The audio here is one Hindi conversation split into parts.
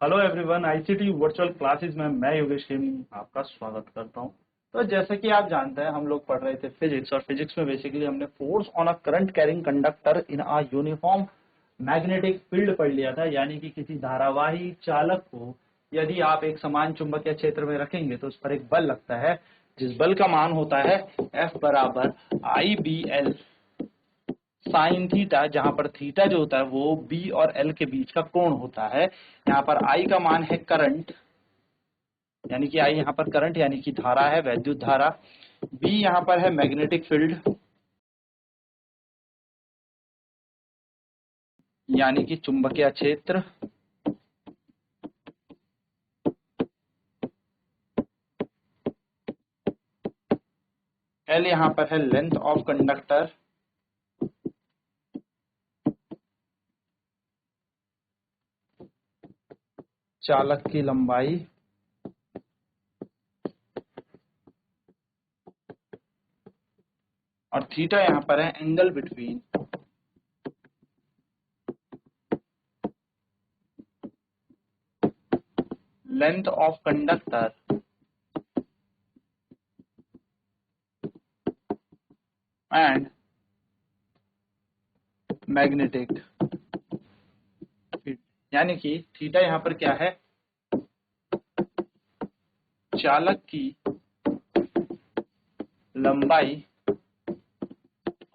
Hello everyone, ICT virtual classes में मैं योगेश खेमनी आपका स्वागत करता हूं। तो जैसे कि आप जानते हैं, हम लोग पढ़ रहे थे फिजिक्स, और फिजिक्स में बेसिकली हमने force on a current carrying conductor in a uniform magnetic field पढ़ लिया था। यानी कि किसी धारावाही चालक को यदि आप एक समान चुंबकीय क्षेत्र में रखेंगे तो उस पर एक बल लगता है, जिस बल का मान होता है F बराबर IBL साइन थीटा, जहां पर थीटा जो होता है वो बी और एल के बीच का कोण होता है। यहाँ पर आई का मान है करंट, यानी कि आई यहाँ पर करंट यानी कि धारा है, वैद्युत धारा। बी यहाँ पर है मैग्नेटिक फील्ड यानी कि चुंबकीय क्षेत्र। एल यहाँ पर है लेंथ ऑफ कंडक्टर। चालक की लंबाई। और थीटा यहाँ पर है angle between length of conductor and magnetic field. यानी कि थीटा यहाँ पर क्या है, चालक की लंबाई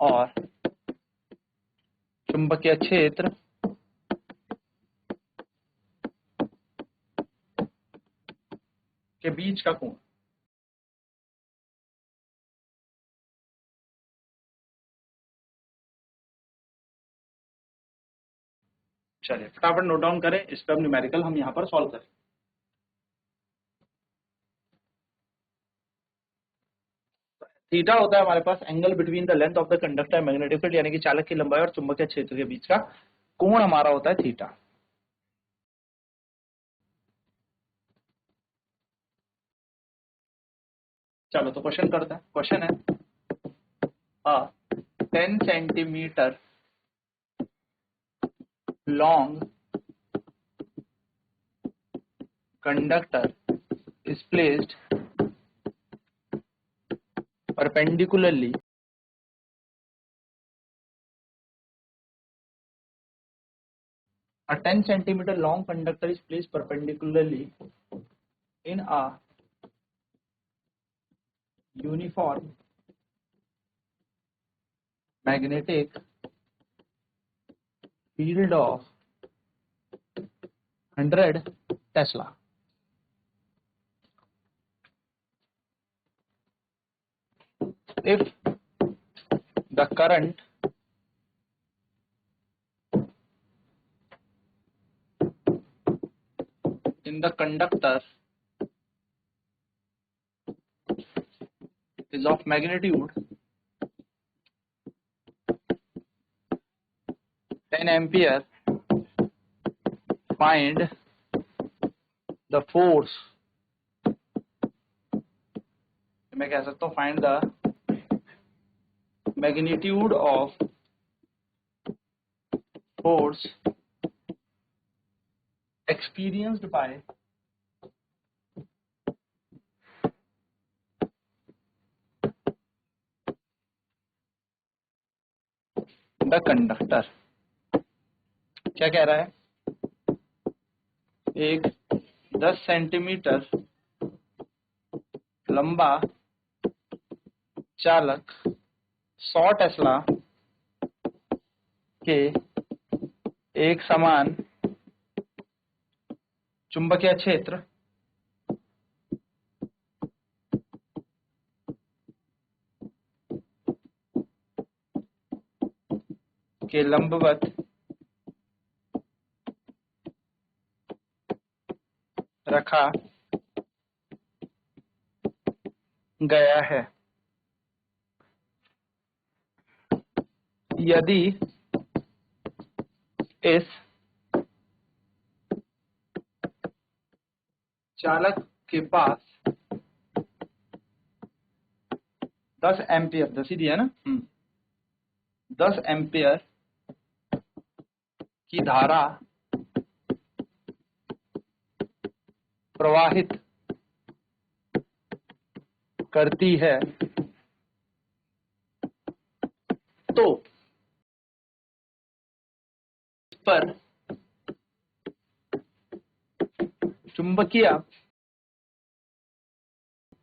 और चुंबकीय क्षेत्र के बीच का कोण। चलिए फटाफट नोट डाउन करें, इस पर न्यूमेरिकल हम यहाँ पर सॉल्व करें। थीटा होता है हमारे पास angle between the length of the conductor magnetic field, यानी कि चालक की लंबाई और चुंबकीय क्षेत्र के बीच का कोण हमारा होता है थीटा। चलो तो क्वेश्चन करते हैं। क्वेश्चन है अ 10 centimetre long conductor is placed perpendicularly a 10 centimeter long conductor is placed perpendicularly in a uniform magnetic field of 100 Tesla. If the current in the conductor is of magnitude 10 ampere, find the force, मैं कह सकता हूँ find the magnitude of force experienced by the conductor। क्या कह रहा है, एक 10 सेंटीमीटर लंबा चालक 100 टेस्ला के एक समान चुंबकीय क्षेत्र के लंबवत रखा गया है। यदि इस चालक के पास 10 एम्पियर, 10 ही दिया ना, 10 एम्पियर की धारा प्रवाहित करती है तो इस पर चुंबकीय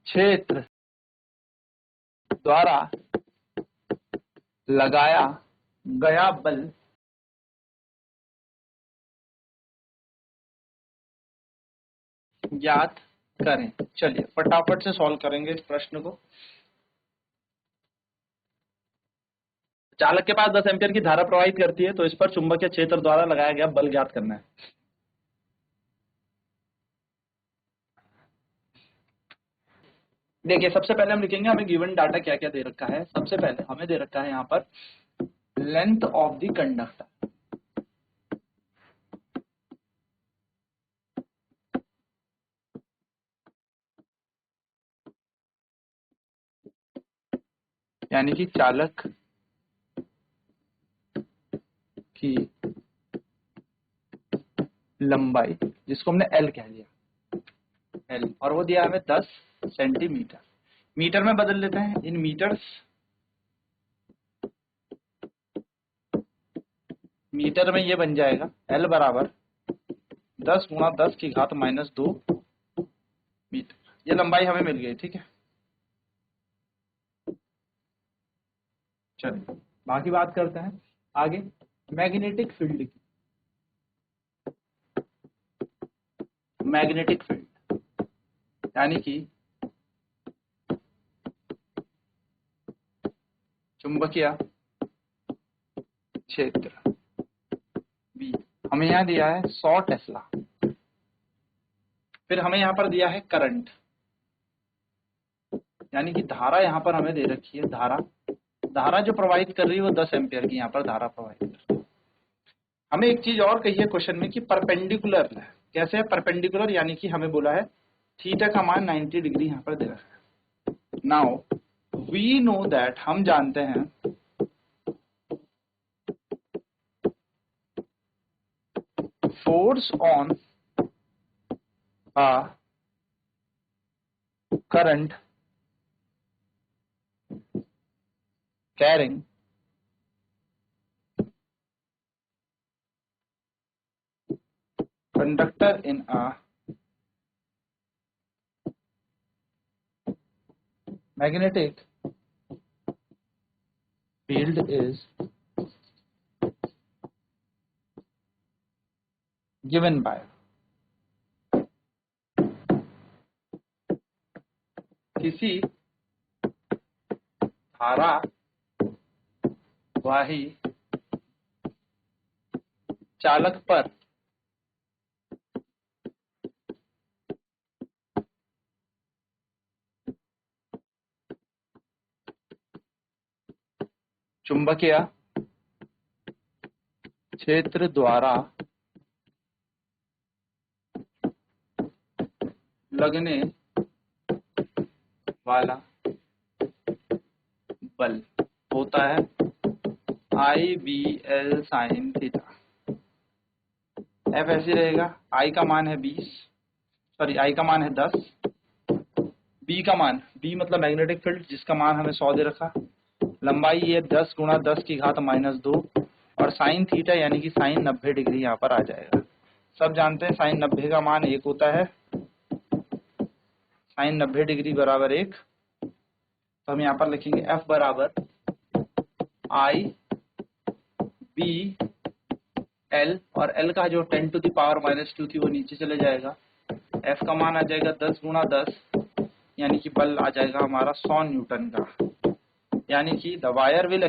क्षेत्र द्वारा लगाया गया बल ज्ञात करें। चलिए फटाफट से सॉल्व करेंगे इस प्रश्न को। चालक के पास 10 एम्पीयर की धारा प्रवाहित करती है तो इस पर चुंबकीय क्षेत्र द्वारा लगाया गया बल ज्ञात करना है। देखिए सबसे पहले हम लिखेंगे हमें गिवन डाटा क्या क्या दे रखा है। सबसे पहले हमें दे रखा है यहाँ पर लेंथ ऑफ द कंडक्टर, यानी कि चालक की लंबाई, जिसको हमने एल कह लिया, एल, और वो दिया हमें 10 सेंटीमीटर। मीटर में बदल लेते हैं, इन मीटर्स, मीटर में ये बन जाएगा एल बराबर 10 गुणा 10 की घात -2 मीटर। ये लंबाई हमें मिल गई, ठीक है। चलिए बाकी बात करते हैं आगे मैग्नेटिक फील्ड की। मैग्नेटिक फील्ड यानी कि चुंबकीय क्षेत्र बी, हमें यहाँ दिया है 100 टेस्ला। फिर हमें यहाँ पर दिया है करंट, यानी कि धारा यहाँ पर हमें दे रखी है। धारा जो प्रवाहित कर रही है वो 10 एम्पियर की यहाँ पर धारा प्रवाहित कर रही है। हमें एक चीज और कही है क्वेश्चन में कि परपेंडिकुलर है। कैसे है परपेंडिकुलर, यानी कि हमें बोला है थीटा का मान 90 डिग्री यहाँ पर दे रखा है। नाउ वी नो दैट, हम जानते हैं force on a current carrying conductor in a magnetic field is given by, किसी धारावाही चालक पर चुंबकीय क्षेत्र द्वारा लगने वाला बल होता है IBL साइन थीटा। एफ ऐसे रहेगा, आई का मान है 20, सॉरी आई का मान है 10, बी का मान, बी मतलब मैग्नेटिक फील्ड जिसका मान हमें 100 दे रखा, लंबाई ये 10 गुणा 10 की घात -2, और साइन थीटा यानी कि साइन 90 डिग्री यहाँ पर आ जाएगा। सब जानते हैं साइन 90 का मान 1 होता है, साइन 90 डिग्री बराबर 1। तो हम यहाँ पर लिखेंगे F बराबर IBL, और L का जो 10 टू द पावर -2 थी वो नीचे चले जाएगा। F का मान आ जाएगा 10 गुणा 10, यानी कि बल आ जाएगा हमारा 100 न्यूटन का। यानी कि the wire will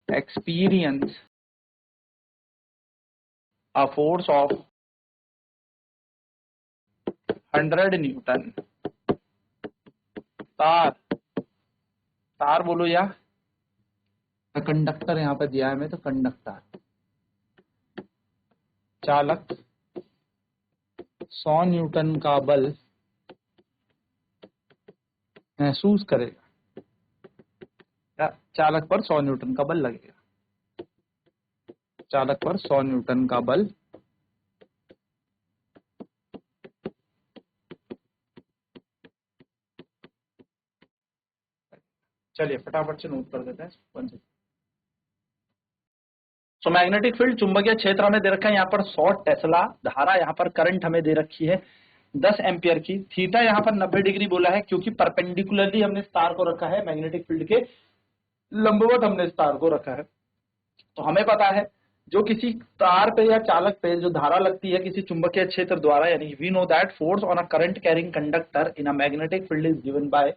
experience a force of 100 Newton. तार बोलो या कंडक्टर यहाँ पर दिया है हमें, तो कंडक्टर चालक 100 न्यूटन का बल महसूस करेगा, चालक पर 100 न्यूटन का बल लगेगा। चालक पर 100 न्यूटन का बल। चलिए फटाफट से नोट कर देते हैं। सो मैग्नेटिक फील्ड चुंबकीय क्षेत्र हमें दे रखा है यहाँ पर 100 टेस्ला, धारा यहाँ पर करंट हमें दे रखी है 10 एम्पियर की, थीटा यहाँ पर 90 डिग्री बोला है क्योंकि परपेंडिकुलरली हमने स्टार को रखा है, मैग्नेटिक फील्ड के लंबवत हमने स्टार को रखा है। तो हमें पता है जो किसी तार पे या चालक पे जो धारा लगती है किसी चुंबकीय क्षेत्र द्वारा, यानी we know that force on a current carrying conductor in a magnetic field is given by.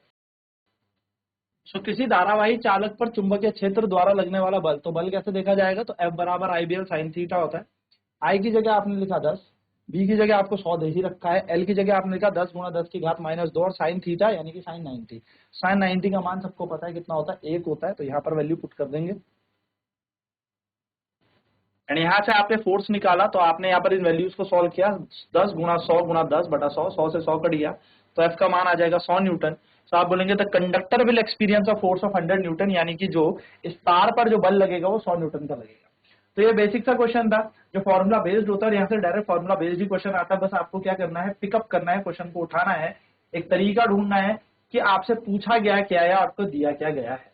So किसी धारावाही चालक पर चुंबकीय क्षेत्र द्वारा लगने वाला बल, तो बल कैसे देखा जाएगा, तो F बराबर IBL sin थीटा होता है। I की जगह आपने लिखा 10, B की जगह आपको 100 दे ही रखा है, L की जगह आपने लिखा 10 गुणा 10 की घात -2 और sin थीटा यानी कि sin 90। sin 90 का मान सबको पता है कितना होता है, 1 होता है, तो यहाँ पर वैल्यू पुट कर देंगे। एंड यहाँ से आपने फोर्स निकाला तो आपने यहाँ पर इन वैल्यूज को सॉल्व किया, 10 गुणा 100 गुणा 10 बटा 100, 100 से 100 कट गया तो F का मान आ जाएगा 100 न्यूटन। तो आप बोलेंगे the conductor will experience a force of 100 Newton, यानी कि जो इस तार पर जो बल लगेगा वो 100 न्यूटन का लगेगा। तो ये बेसिक सा क्वेश्चन था जो फॉर्मूला बेस्ड होता है, यहाँ से डायरेक्ट फॉर्मूला बेस्ड ही क्वेश्चन आता है। बस आपको क्या करना है, पिकअप करना है, क्वेश्चन को उठाना है, एक तरीका ढूंढना है कि आपसे पूछा गया क्या है, आपको दिया क्या गया है।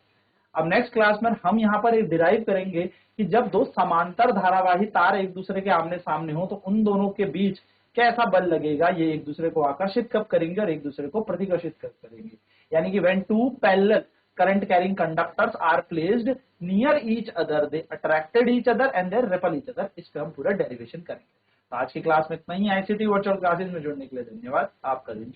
अब नेक्स्ट क्लास में हम यहाँ पर एक डिराइव करेंगे कि जब दो समांतर धारावाही तार एक दूसरे के आमने सामने हो तो उन दोनों के बीच कैसा बल लगेगा, ये एक दूसरे को आकर्षित कब करेंगे और एक दूसरे को प्रतिकर्षित कब करेंगे, यानी कि when two parallel current carrying conductors are placed near each other they attracted each other and they repel each other. इस पे हम पूरा डेरिवेशन करेंगे। तो आज की क्लास में इतना ही। ICT वर्चुअल क्लासेस में जुड़ने के लिए धन्यवाद। आपका दिन